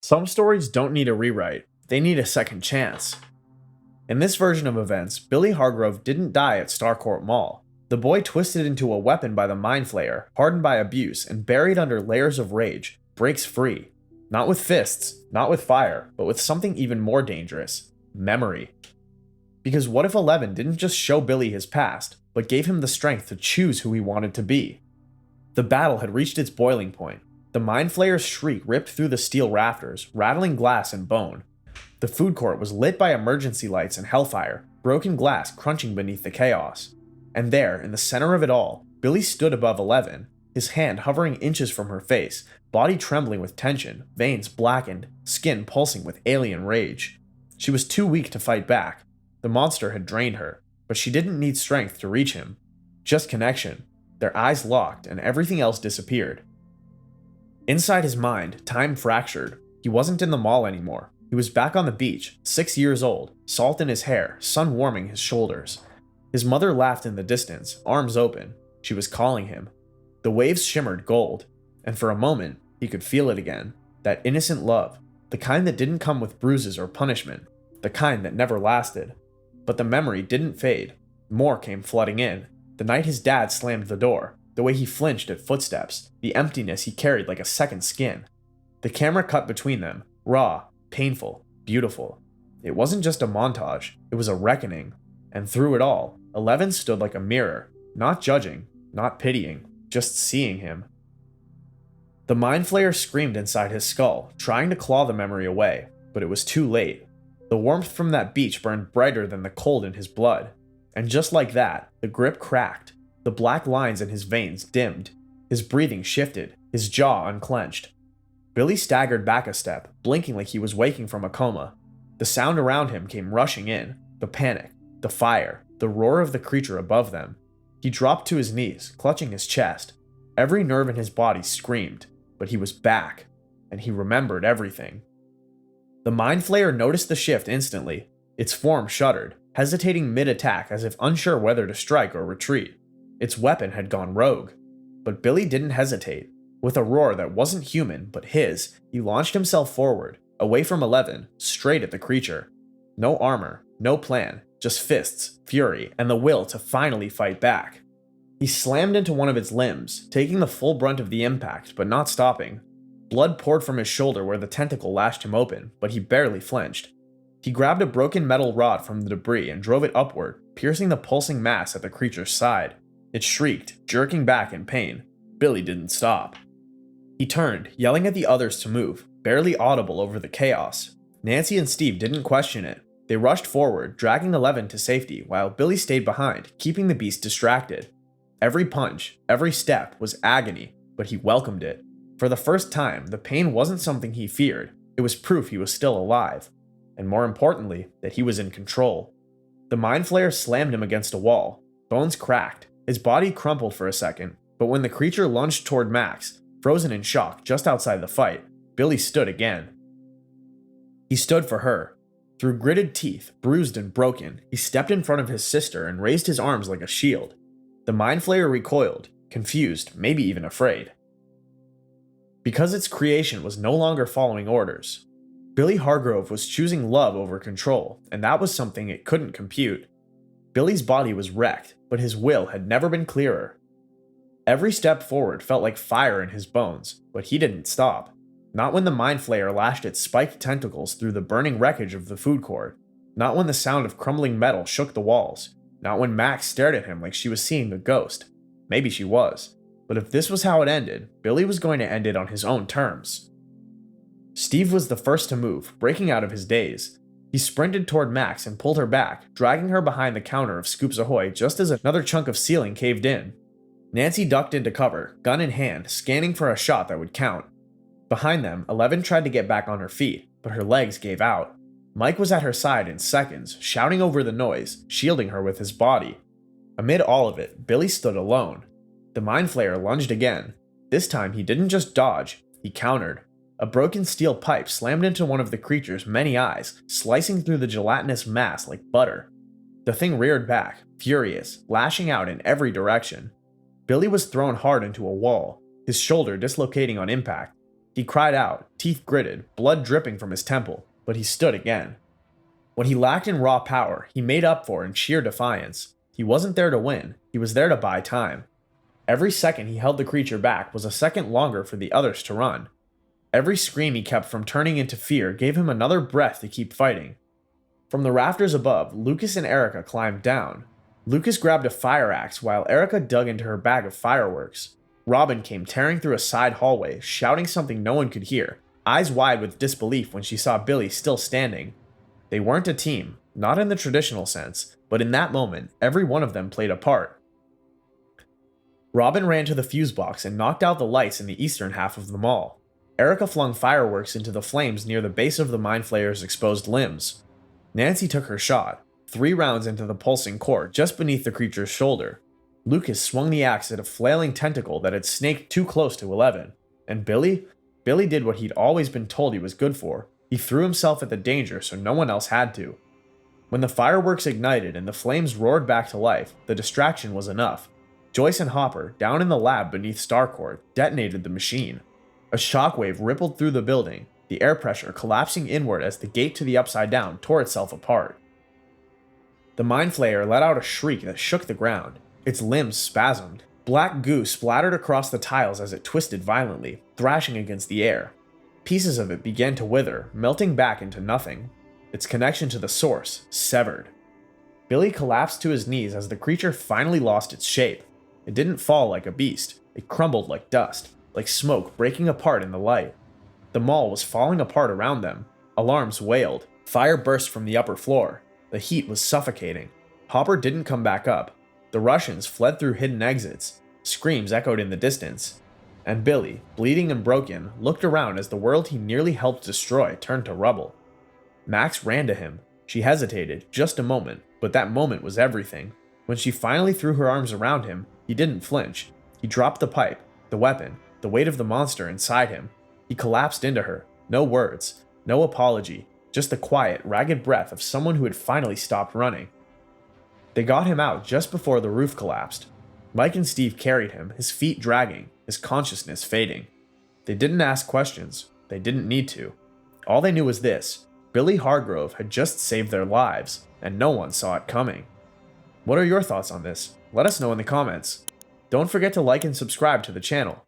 Some stories don't need a rewrite, they need a second chance. In this version of events, Billy Hargrove didn't die at Starcourt Mall. The boy twisted into a weapon by the Mind Flayer, hardened by abuse, and buried under layers of rage, breaks free. Not with fists, not with fire, but with something even more dangerous: memory. Because what if 11 didn't just show Billy his past, but gave him the strength to choose who he wanted to be? The battle had reached its boiling point. The Mind Flayer's shriek ripped through the steel rafters, rattling glass and bone. The food court was lit by emergency lights and hellfire, broken glass crunching beneath the chaos. And there, in the center of it all, Billy stood above 11, his hand hovering inches from her face, body trembling with tension, veins blackened, skin pulsing with alien rage. She was too weak to fight back. The monster had drained her, but she didn't need strength to reach him. Just connection. Their eyes locked, and everything else disappeared. Inside his mind, time fractured. He wasn't in the mall anymore. He was back on the beach, 6 years old, salt in his hair, sun warming his shoulders. His mother laughed in the distance, arms open. She was calling him. The waves shimmered gold, and for a moment, he could feel it again. That innocent love, the kind that didn't come with bruises or punishment, the kind that never lasted. But the memory didn't fade. More came flooding in. The night his dad slammed the door, the way he flinched at footsteps, the emptiness he carried like a second skin. The camera cut between them, raw, painful, beautiful. It wasn't just a montage, it was a reckoning. And through it all, 11 stood like a mirror, not judging, not pitying, just seeing him. The Mind Flayer screamed inside his skull, trying to claw the memory away, but it was too late. The warmth from that beach burned brighter than the cold in his blood. And just like that, the grip cracked. The black lines in his veins dimmed. His breathing shifted, his jaw unclenched. Billy staggered back a step, blinking like he was waking from a coma. The sound around him came rushing in. The panic, the fire, the roar of the creature above them. He dropped to his knees, clutching his chest. Every nerve in his body screamed, but he was back, and he remembered everything. The Mind Flayer noticed the shift instantly. Its form shuddered, hesitating mid-attack as if unsure whether to strike or retreat. Its weapon had gone rogue. But Billy didn't hesitate. With a roar that wasn't human, but his, he launched himself forward, away from 11, straight at the creature. No armor, no plan, just fists, fury, and the will to finally fight back. He slammed into one of its limbs, taking the full brunt of the impact, but not stopping. Blood poured from his shoulder where the tentacle lashed him open, but he barely flinched. He grabbed a broken metal rod from the debris and drove it upward, piercing the pulsing mass at the creature's side. It shrieked, jerking back in pain. Billy didn't stop. He turned, yelling at the others to move, barely audible over the chaos. Nancy and Steve didn't question it. They rushed forward, dragging 11 to safety, while Billy stayed behind, keeping the beast distracted. Every punch, every step was agony, but he welcomed it. For the first time, the pain wasn't something he feared. It was proof he was still alive. And more importantly, that he was in control. The Mind Flayer slammed him against a wall. Bones cracked. His body crumpled for a second, but when the creature lunged toward Max, frozen in shock just outside the fight, Billy stood again. He stood for her. Through gritted teeth, bruised and broken, he stepped in front of his sister and raised his arms like a shield. The Mind Flayer recoiled, confused, maybe even afraid. Because its creation was no longer following orders, Billy Hargrove was choosing love over control, and that was something it couldn't compute. Billy's body was wrecked, but his will had never been clearer. Every step forward felt like fire in his bones, but he didn't stop. Not when the Mind Flayer lashed its spiked tentacles through the burning wreckage of the food court. Not when the sound of crumbling metal shook the walls. Not when Max stared at him like she was seeing a ghost. Maybe she was. But if this was how it ended, Billy was going to end it on his own terms. Steve was the first to move, breaking out of his daze. He sprinted toward Max and pulled her back, dragging her behind the counter of Scoops Ahoy just as another chunk of ceiling caved in. Nancy ducked into cover, gun in hand, scanning for a shot that would count. Behind them, 11 tried to get back on her feet, but her legs gave out. Mike was at her side in seconds, shouting over the noise, shielding her with his body. Amid all of it, Billy stood alone. The Mind Flayer lunged again. This time he didn't just dodge, he countered. A broken steel pipe slammed into one of the creature's many eyes, slicing through the gelatinous mass like butter. The thing reared back, furious, lashing out in every direction. Billy was thrown hard into a wall, his shoulder dislocating on impact. He cried out, teeth gritted, blood dripping from his temple, but he stood again. What he lacked in raw power, he made up for in sheer defiance. He wasn't there to win, he was there to buy time. Every second he held the creature back was a second longer for the others to run. Every scream he kept from turning into fear gave him another breath to keep fighting. From the rafters above, Lucas and Erica climbed down. Lucas grabbed a fire axe while Erica dug into her bag of fireworks. Robin came tearing through a side hallway, shouting something no one could hear, eyes wide with disbelief when she saw Billy still standing. They weren't a team, not in the traditional sense, but in that moment, every one of them played a part. Robin ran to the fuse box and knocked out the lights in the eastern half of the mall. Erica flung fireworks into the flames near the base of the Mind Flayer's exposed limbs. Nancy took her shot, 3 rounds into the pulsing core just beneath the creature's shoulder. Lucas swung the axe at a flailing tentacle that had snaked too close to 11. And Billy did what he'd always been told he was good for. He threw himself at the danger so no one else had to. When the fireworks ignited and the flames roared back to life, the distraction was enough. Joyce and Hopper, down in the lab beneath Starcourt, detonated the machine. A shockwave rippled through the building, the air pressure collapsing inward as the gate to the Upside Down tore itself apart. The Mind Flayer let out a shriek that shook the ground. Its limbs spasmed. Black goo splattered across the tiles as it twisted violently, thrashing against the air. Pieces of it began to wither, melting back into nothing. Its connection to the source severed. Billy collapsed to his knees as the creature finally lost its shape. It didn't fall like a beast. It crumbled like dust, like smoke breaking apart in the light. The mall was falling apart around them. Alarms wailed. Fire burst from the upper floor. The heat was suffocating. Hopper didn't come back up. The Russians fled through hidden exits. Screams echoed in the distance. And Billy, bleeding and broken, looked around as the world he nearly helped destroy turned to rubble. Max ran to him. She hesitated, just a moment, but that moment was everything. When she finally threw her arms around him, he didn't flinch. He dropped the pipe, the weapon, the weight of the monster inside him. He collapsed into her. No words, no apology, just the quiet, ragged breath of someone who had finally stopped running. They got him out just before the roof collapsed. Mike and Steve carried him, his feet dragging, his consciousness fading. They didn't ask questions. They didn't need to. All they knew was this: Billy Hargrove had just saved their lives, and no one saw it coming. What are your thoughts on this? Let us know in the comments. Don't forget to like and subscribe to the channel.